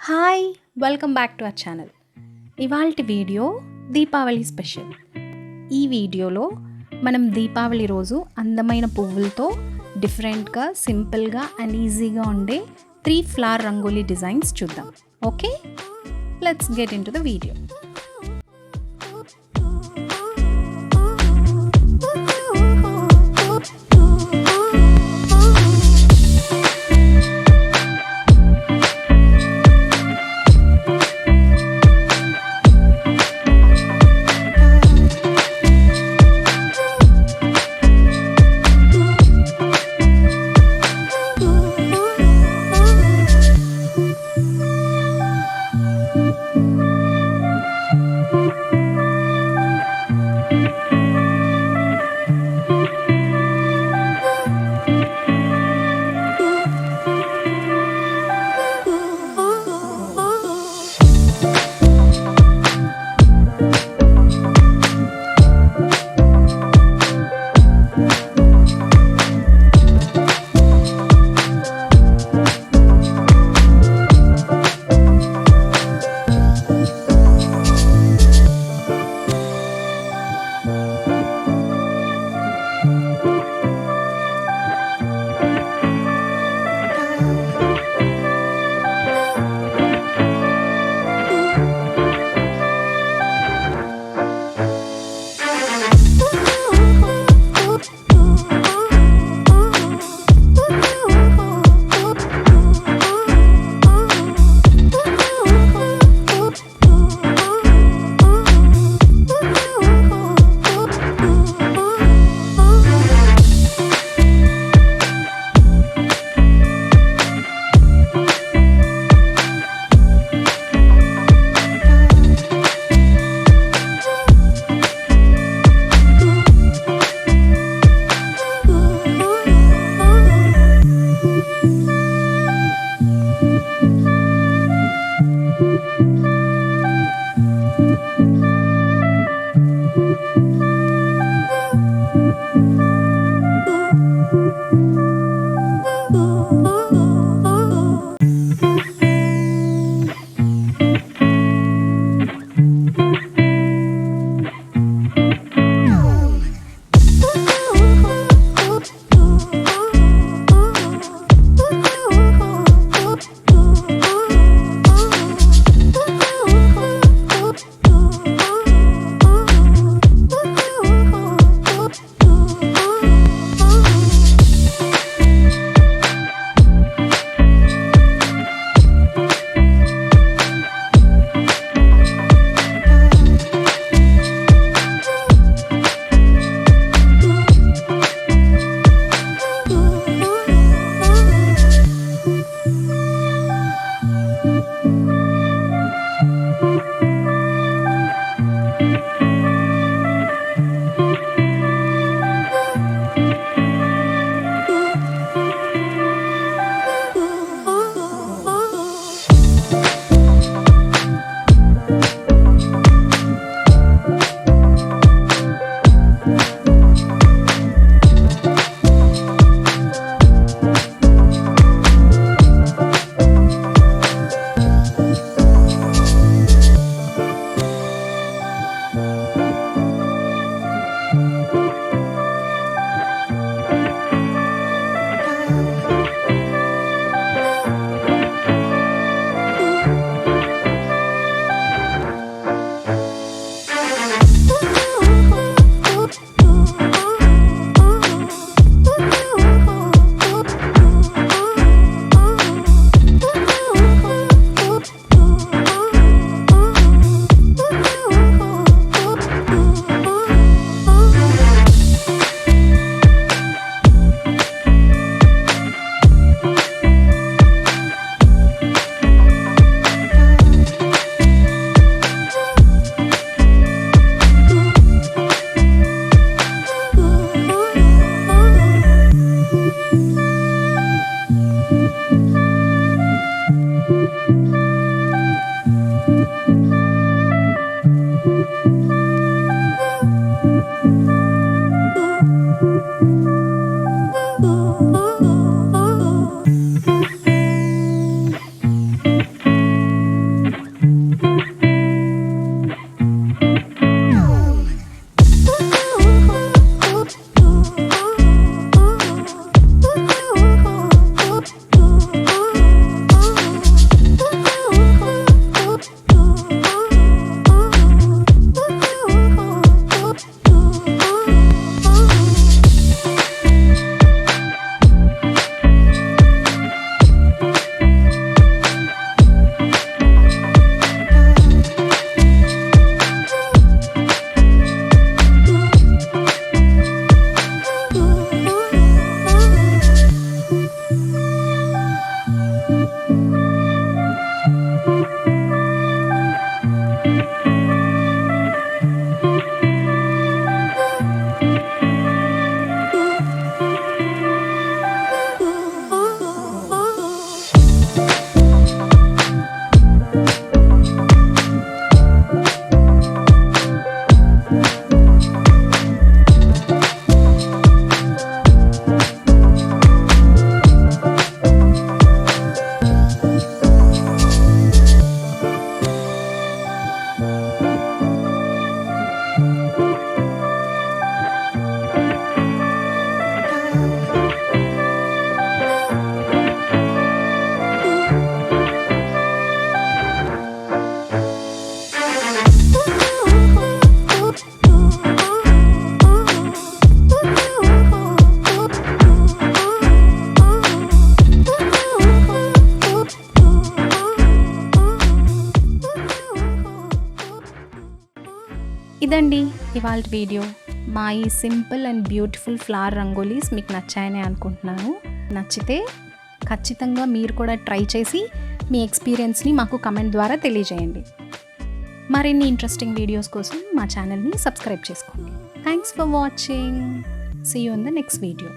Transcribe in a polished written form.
Hi! Welcome back to our channel. ఇవాల్టి video Deepavali special. ఈ వీడియోలో మనం దీపావళి రోజు అందమైన పువ్వులతో డిఫరెంట్గా, సింపుల్గా అండ్ ఈజీగా ఉండే 3 ఫ్లవర్ రంగోలీ డిజైన్స్ చూద్దాం. Okay, let's get in to the video. ఇదండి ఇవాళ వీడియో. మా ఈ simple and beautiful flower rangolis మీకు నచ్చాయని అనుకుంటున్నాను. నచ్చితే ఖచ్చితంగా మీరు కూడా ట్రై చేసి మీ ఎక్స్పీరియన్స్ని మాకు కమెంట్ ద్వారా తెలియజేయండి. మరిన్ని ఇంట్రెస్టింగ్ వీడియోస్ కోసం మా ఛానల్ని సబ్స్క్రైబ్ చేసుకోండి. Thanks for watching. See you in the next video.